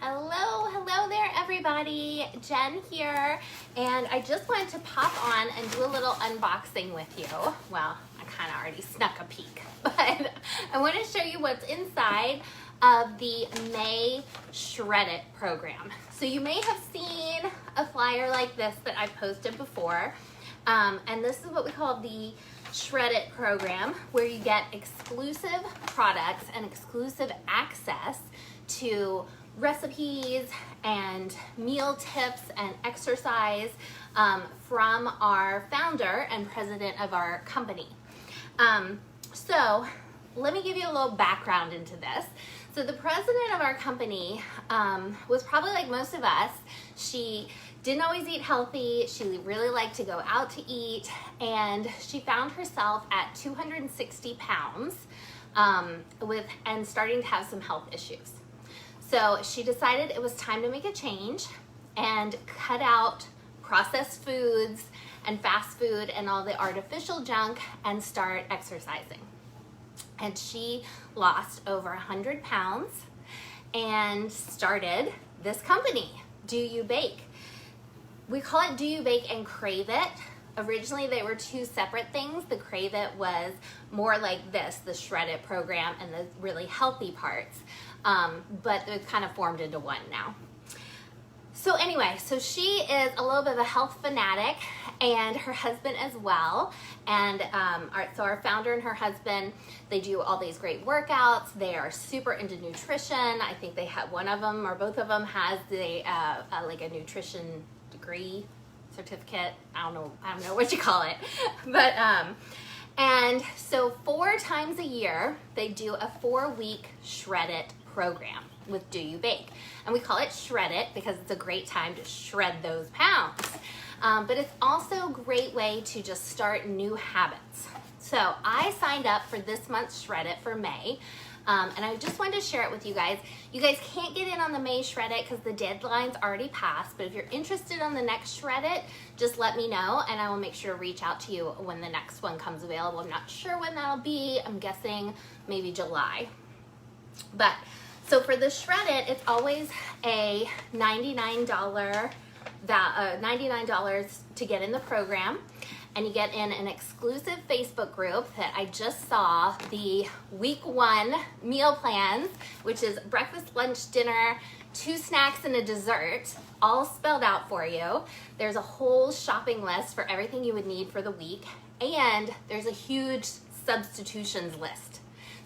Hello there everybody, Jen here, and I just wanted to pop on and do a little unboxing with you. Well, I kind of already snuck a peek, but I want to show you what's inside of the May Shred It program. So you may have seen a flyer like this that I've posted before, and this is what we call the Shred It program, where you get exclusive products and exclusive access to recipes and meal tips and exercise from our founder and president of our company. So let me give you a little background into this. So the president of our company was probably like most of us. She didn't always eat healthy. She really liked to go out to eat, and she found herself at 260 pounds and starting to have some health issues. So she decided it was time to make a change and cut out processed foods and fast food and all the artificial junk and start exercising. And she lost over 100 pounds and started this company, Do You Bake. We call it Do You Bake and Crave It. Originally, they were two separate things. The Crave It was more like this, the Shred It program and the really healthy parts. But it's kind of formed into one now. So anyway, so she is a little bit of a health fanatic, and her husband as well. And so our founder and her husband, they do all these great workouts. They are super into nutrition. I think they have one of them or both of them has the like a nutrition degree certificate. I don't know what you call it, but and so 4 times a year they do a 4-week Shred It program with Do You Bake, and we call it Shred It because it's a great time to shred those pounds, but it's also a great way to just start new habits. So I signed up for this month's Shred It for May. And I just wanted to share it with you guys. You guys can't get in on the May Shred It because the deadline's already passed, but if you're interested on the next Shred It, just let me know and I will make sure to reach out to you when the next one comes available. I'm not sure when that'll be. I'm guessing maybe July. But so for the Shred It, it's always a $99 to get in the program. And you get in an exclusive Facebook group that I just saw the week 1 meal plans, which is breakfast, lunch, dinner, 2 snacks and a dessert, all spelled out for you. There's a whole shopping list for everything you would need for the week, and there's a huge substitutions list.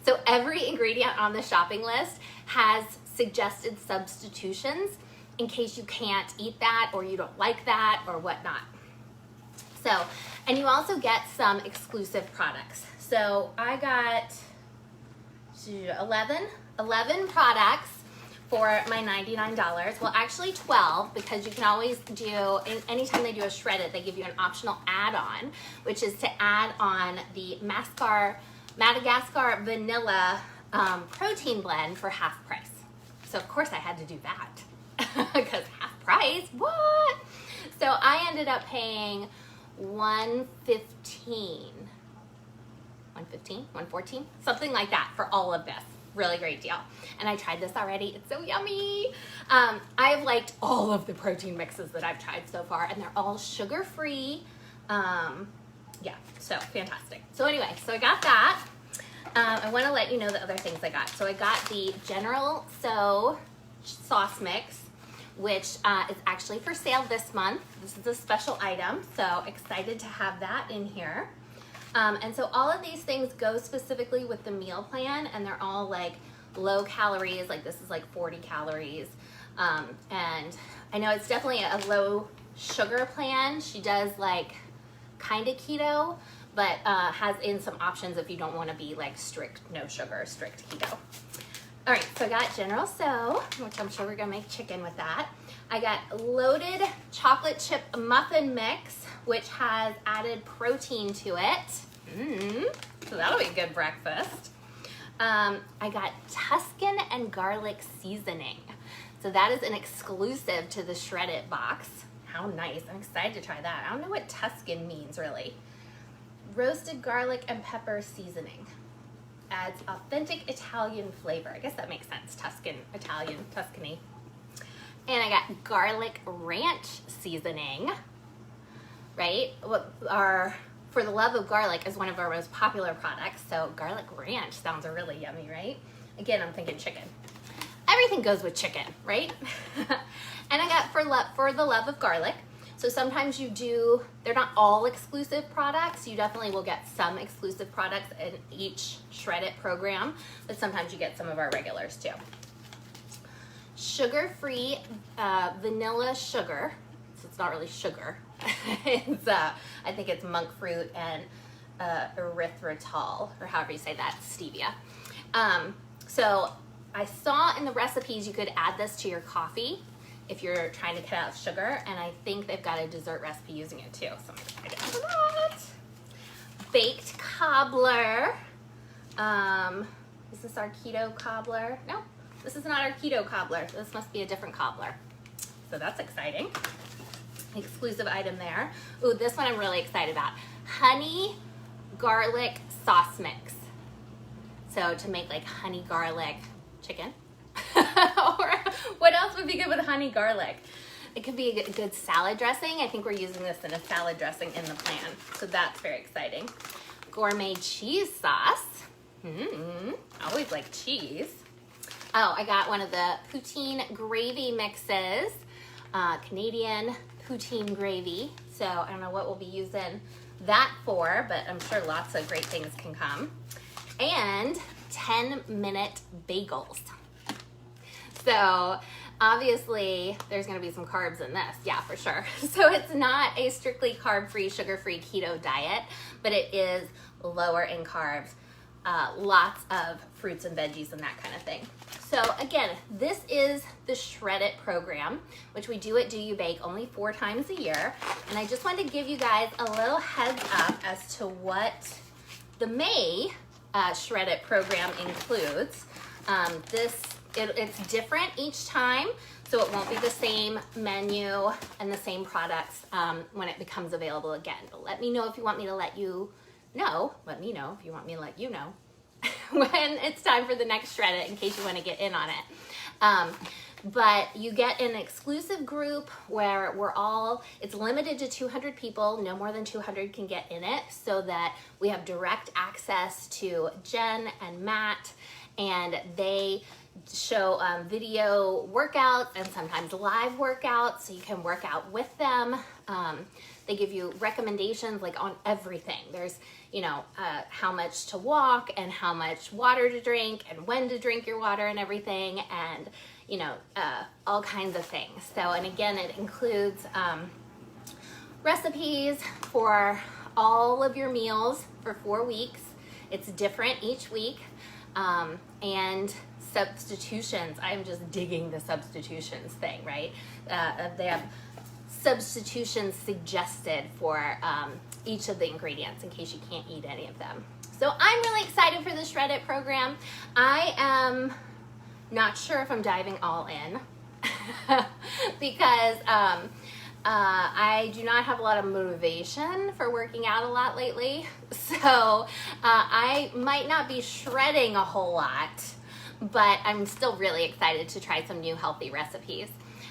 So every ingredient on the shopping list has suggested substitutions in case you can't eat that or you don't like that or whatnot. So, and you also get some exclusive products. So I got 11 products for my $99. Well, actually 12, because you can always do, anytime they do a Shred It, they give you an optional add-on, which is to add on the Madagascar vanilla protein blend for half price. So of course I had to do that because half price, what? So I ended up paying $114, something like that for all of this. Really great deal. And I tried this already. It's so yummy. I've liked all of the protein mixes that I've tried so far, and they're all sugar-free. Yeah, so fantastic. So anyway, so I got that. I want to let you know the other things I got. So I got the General So sauce mix, which is actually for sale this month. This is a special item, so excited to have that in here. And so all of these things go specifically with the meal plan, and they're all like low calories, like this is like 40 calories. And I know it's definitely a low sugar plan. She does like kind of keto, but has in some options if you don't want to be like strict no sugar, strict keto. All right, so I got General So, which I'm sure we're gonna make chicken with that. I got loaded chocolate chip muffin mix, which has added protein to it. So that'll be a good breakfast. I got Tuscan and garlic seasoning. So that is an exclusive to the Shred It box. How nice, I'm excited to try that. I don't know what Tuscan means really. Roasted garlic and pepper seasoning. Adds authentic Italian flavor. I guess that makes sense. Tuscan, Italian, Tuscany. And I got garlic ranch seasoning, right? For the love of garlic is one of our most popular products. So garlic ranch sounds really yummy, right? Again, I'm thinking chicken. Everything goes with chicken, right? And I got for the love of garlic. So sometimes they're not all exclusive products. You definitely will get some exclusive products in each Shred It program, but sometimes you get some of our regulars too. Sugar-free vanilla sugar. So it's not really sugar. I think it's monk fruit and erythritol, or however you say that, stevia. So I saw in the recipes you could add this to your coffee if you're trying to cut out sugar, and I think they've got a dessert recipe using it too, so I'm excited for that. Baked cobbler. Is this our keto cobbler? No, this is not our keto cobbler. This must be a different cobbler. So that's exciting. Exclusive item there. Ooh, this one I'm really excited about. Honey garlic sauce mix. So to make like honey garlic chicken. Or what else would be good with honey garlic? It could be a good salad dressing. I think we're using this in a salad dressing in the plan. So that's very exciting. Gourmet cheese sauce. Always like cheese. Oh, I got one of the poutine gravy mixes. Canadian poutine gravy. So I don't know what we'll be using that for, but I'm sure lots of great things can come. And 10-minute bagels. So obviously there's gonna be some carbs in this, yeah, for sure. So it's not a strictly carb-free, sugar-free keto diet, but it is lower in carbs, lots of fruits and veggies and that kind of thing. So again, this is the Shred It program, which we do at Do You Bake only 4 times a year. And I just wanted to give you guys a little heads up as to what the May Shred It program includes. It's different each time, so it won't be the same menu and the same products when it becomes available again. But let me know if you want me to let you know. Let me know if you want me to let you know when it's time for the next Shred It, in case you want to get in on it. But you get an exclusive group where it's limited to 200 people, no more than 200 can get in it, so that we have direct access to Jen and Matt, and they show video workouts and sometimes live workouts, so you can work out with them. They give you recommendations like on everything. There's, how much to walk and how much water to drink and when to drink your water and everything, and all kinds of things. So, and again, it includes recipes for all of your meals for 4 weeks. It's different each week. And substitutions. I'm just digging the substitutions thing, right? They have substitutions suggested for each of the ingredients in case you can't eat any of them. So I'm really excited for the Shred It program. I am not sure if I'm diving all in because I do not have a lot of motivation for working out a lot lately. So I might not be shredding a whole lot, but I'm still really excited to try some new healthy recipes.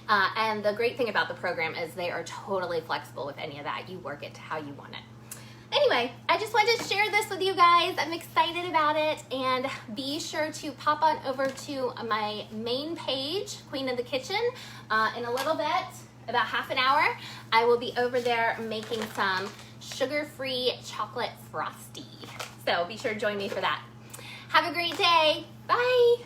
And the great thing about the program is they are totally flexible with any of that. You work it to how you want it. Anyway, I just wanted to share this with you guys. I'm excited about it, and be sure to pop on over to my main page, Queen of the Kitchen, in a little bit, about half an hour. I will be over there making some sugar-free chocolate frosty. So be sure to join me for that. Have a great day. Bye.